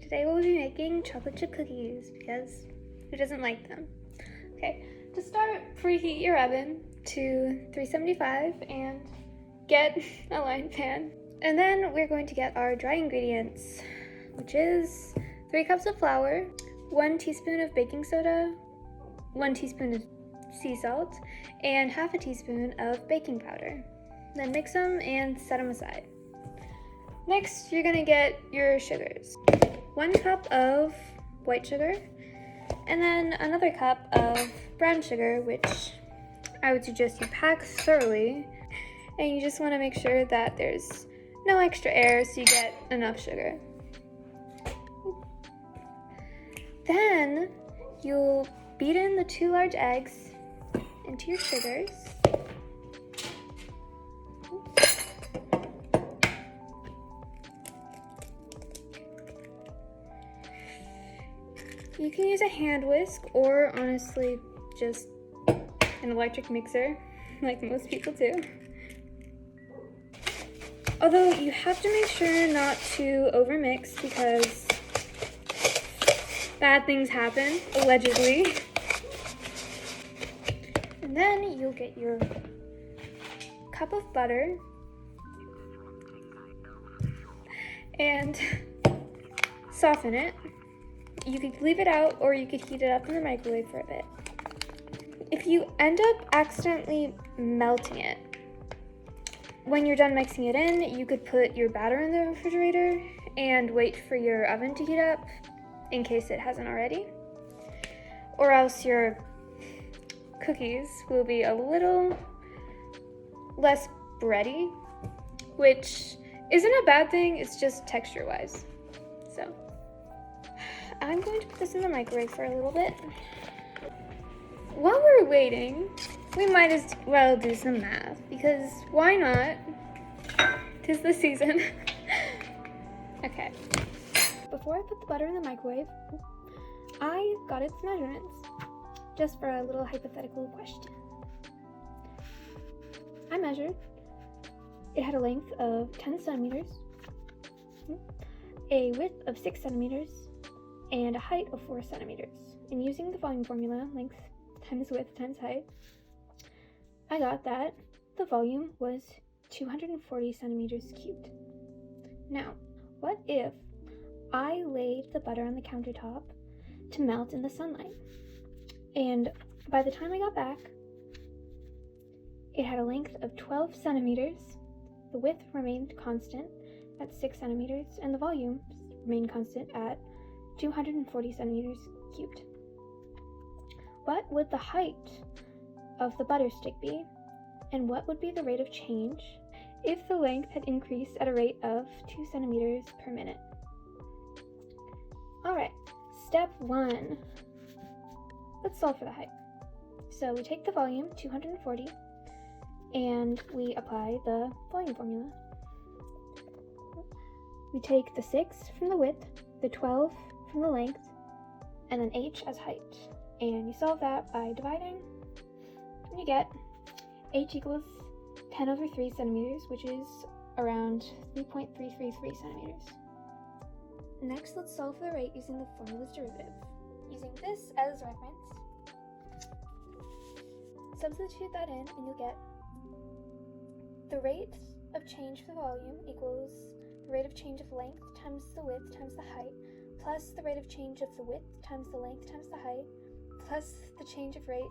Today we'll be making chocolate chip cookies because who doesn't like them? Okay, to start, preheat your oven to 375 and get a lined pan. And then we're going to get our dry ingredients, which is 3 cups of flour, 1 teaspoon of baking soda, 1 teaspoon of sea salt, and half a teaspoon of baking powder. Then mix them and set them aside. Next, you're gonna get your sugars. 1 cup of white sugar, and then another cup of brown sugar, which I would suggest you pack thoroughly. And you just wanna make sure that there's no extra air so you get enough sugar. Then you'll beat in the 2 large eggs into your sugars. You can use a hand whisk or honestly just an electric mixer like most people do. Although you have to make sure not to overmix because bad things happen, allegedly. And then you'll get your cup of butter and soften it. You could leave it out or you could heat it up in the microwave for a bit. If you end up accidentally melting it, when you're done mixing it in, you could put your batter in the refrigerator and wait for your oven to heat up in case it hasn't already. Or else your cookies will be a little less bready, which isn't a bad thing, it's just texture-wise. So I'm going to put this in the microwave for a little bit. While we're waiting, we might as well do some math, because why not? 'Tis the season. Okay. Before I put the butter in the microwave, I got its measurements, just for a little hypothetical question. I measured. It had a length of 10 centimeters, a width of 6 centimeters, and a height of 4 centimeters. And using the volume formula, length times width times height, I got that the volume was 240 centimeters cubed. Now, what if I laid the butter on the countertop to melt in the sunlight? And by the time I got back, it had a length of 12 centimeters, the width remained constant at 6 centimeters, and the volume remained constant at 240 centimeters cubed. What would the height of the butter stick be? And what would be the rate of change if the length had increased at a rate of 2 centimeters per minute? Alright, step 1. Let's solve for the height. So we take the volume, 240, and we apply the volume formula. We take the 6 from the width, the 12 from the length, and then h as height. And you solve that by dividing, and you get h equals 10 over 3 centimeters, which is around 3.333 centimeters. Next, let's solve for the rate using the formula's derivative. Using this as reference, substitute that in, and you'll get the rate of change for the volume equals the rate of change of length times the width times the height, plus the rate of change of the width times the length times the height, plus the change of rate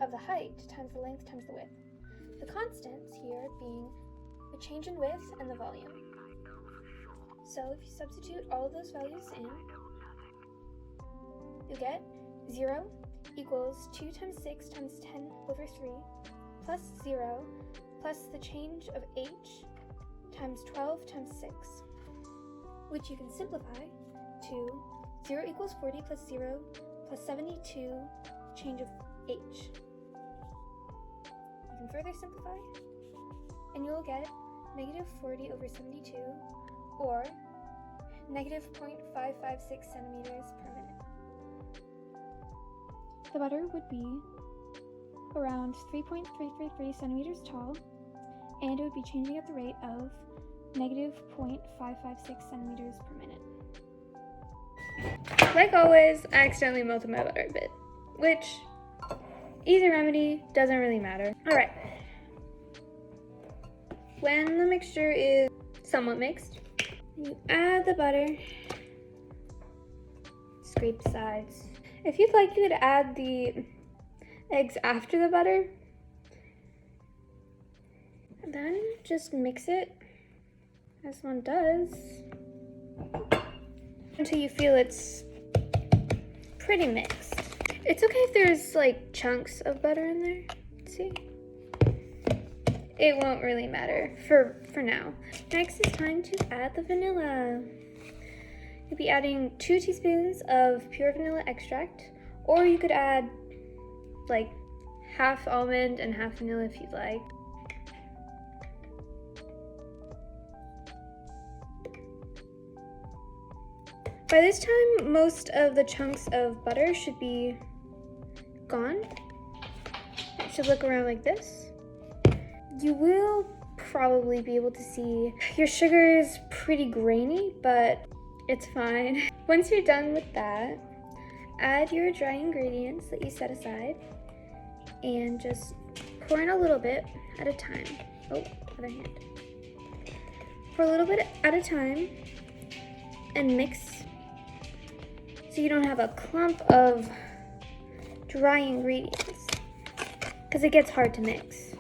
of the height times the length times the width. The constants here being the change in width and the volume. So if you substitute all of those values in, you'll get 0 equals 2 times 6 times 10 over 3 plus 0 plus the change of h times 12 times 6, which you can simplify to 0 equals 40 plus 0 plus 72 change of h. You can further simplify, and you'll get negative 40 over 72, or negative 0.556 centimeters per minute. The butter would be around 3.333 centimeters tall, and it would be changing at the rate of negative 0.556 centimeters per minute. Like always, I accidentally melted my butter a bit, which, easy remedy, doesn't really matter. All right. When the mixture is somewhat mixed, you add the butter, scrape the sides. If you'd like, you could add the eggs after the butter. And then just mix it, as one does, until you feel it's pretty mixed. It's okay if there's like chunks of butter in there, see? It won't really matter for now. Next, it's time to add the vanilla. You'll be adding 2 teaspoons of pure vanilla extract, or you could add like half almond and half vanilla if you'd like. By this time, most of the chunks of butter should be gone. It should look around like this. You will probably be able to see your sugar is pretty grainy, but it's fine. Once you're done with that, add your dry ingredients that you set aside and just pour in a little bit at a time. Oh, other hand. Pour a little bit at a time and mix so you don't have a clump of dry ingredients, because it gets hard to mix.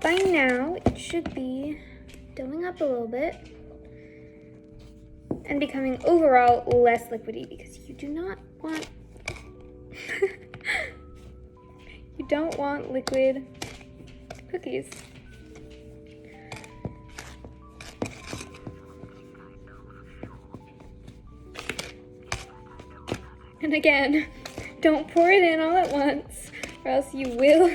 By now, it should be doughing up a little bit and becoming overall less liquidy, because you do not want you don't want liquid cookies. And again, don't pour it in all at once, or else you will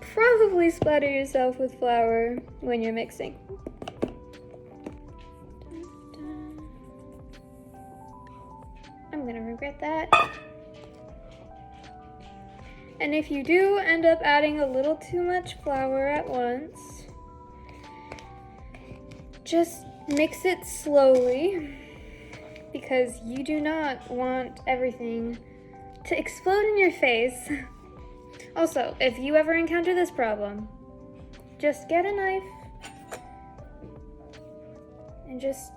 probably splatter yourself with flour when you're mixing. I'm gonna regret that. And if you do end up adding a little too much flour at once, just mix it slowly, because you do not want everything to explode in your face. Also, if you ever encounter this problem, just get a knife and just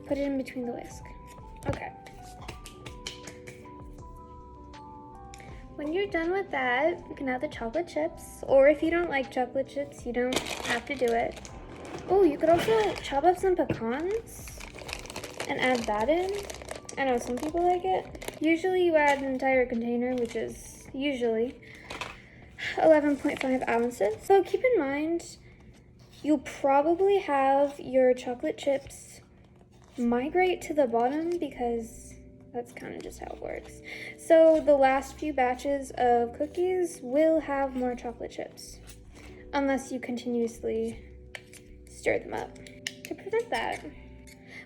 put it in between the whisk. Okay. When you're done with that, you can add the chocolate chips, or if you don't like chocolate chips, you don't have to do it. Oh, you could also chop up some pecans and add that in. I know some people like it. Usually you add an entire container, which is usually 11.5 ounces. So keep in mind, you'll probably have your chocolate chips migrate to the bottom, because that's kind of just how it works. So the last few batches of cookies will have more chocolate chips, unless you continuously stir them up. To prevent that,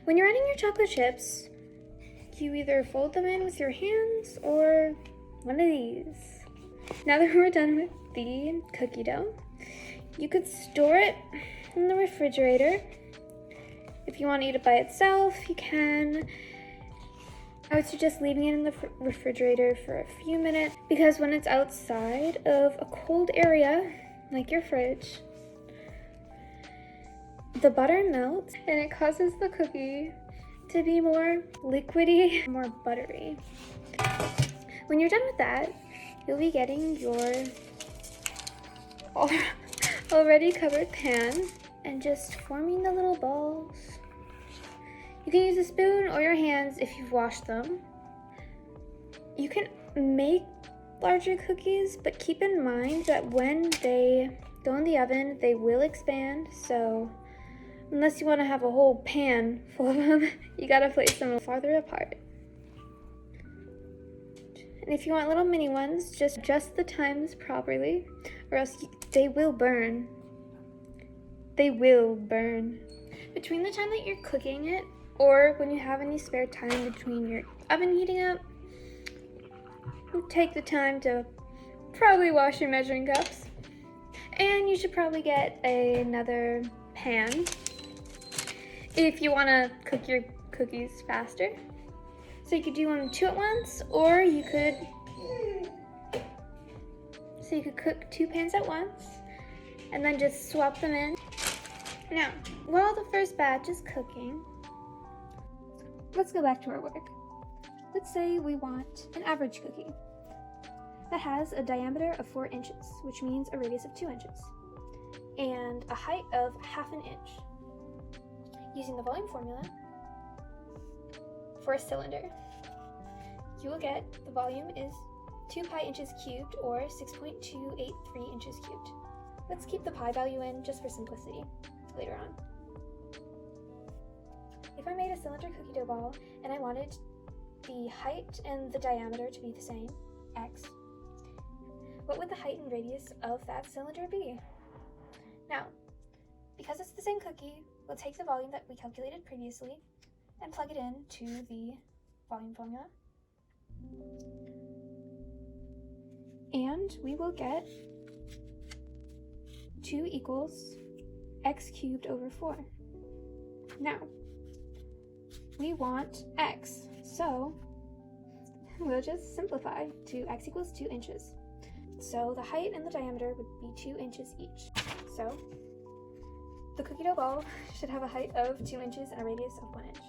when you're adding your chocolate chips, you either fold them in with your hands or one of these. Now that we're done with the cookie dough, you could store it in the refrigerator. If you want to eat it by itself, you can. I would suggest leaving it in the refrigerator for a few minutes, because when it's outside of a cold area, like your fridge, the butter melts and it causes the cookie to be more liquidy, more buttery. When you're done with that, you'll be getting your already covered pan and just forming the little balls. You can use a spoon or your hands if you've washed them. You can make larger cookies, but keep in mind that when they go in the oven, they will expand, so unless you want to have a whole pan full of them, you gotta place them farther apart. And if you want little mini ones, just adjust the times properly, or else they will burn. They will burn. Between the time that you're cooking it, or when you have any spare time between your oven heating up, take the time to probably wash your measuring cups. And you should probably get another pan. if you want to cook your cookies faster. So you could do them 2 at once, or you could cook 2 pans at once and then just swap them in. Now, while the first batch is cooking, let's go back to our work. Let's say we want an average cookie that has a diameter of 4 inches, which means a radius of 2 inches, and a height of 1/2 inch. Using the volume formula for a cylinder, you will get the volume is 2 pi inches cubed, or 6.283 inches cubed. Let's keep the pi value in just for simplicity later on. If I made a cylinder cookie dough ball and I wanted the height and the diameter to be the same, x, what would the height and radius of that cylinder be? Now, because it's the same cookie, we'll take the volume that we calculated previously and plug it in to the volume formula. And we will get 2 equals x cubed over 4. Now, we want x, so we'll just simplify to x equals 2 inches. So the height and the diameter would be 2 inches each. So the cookie dough ball should have a height of 2 inches and a radius of 1 inch.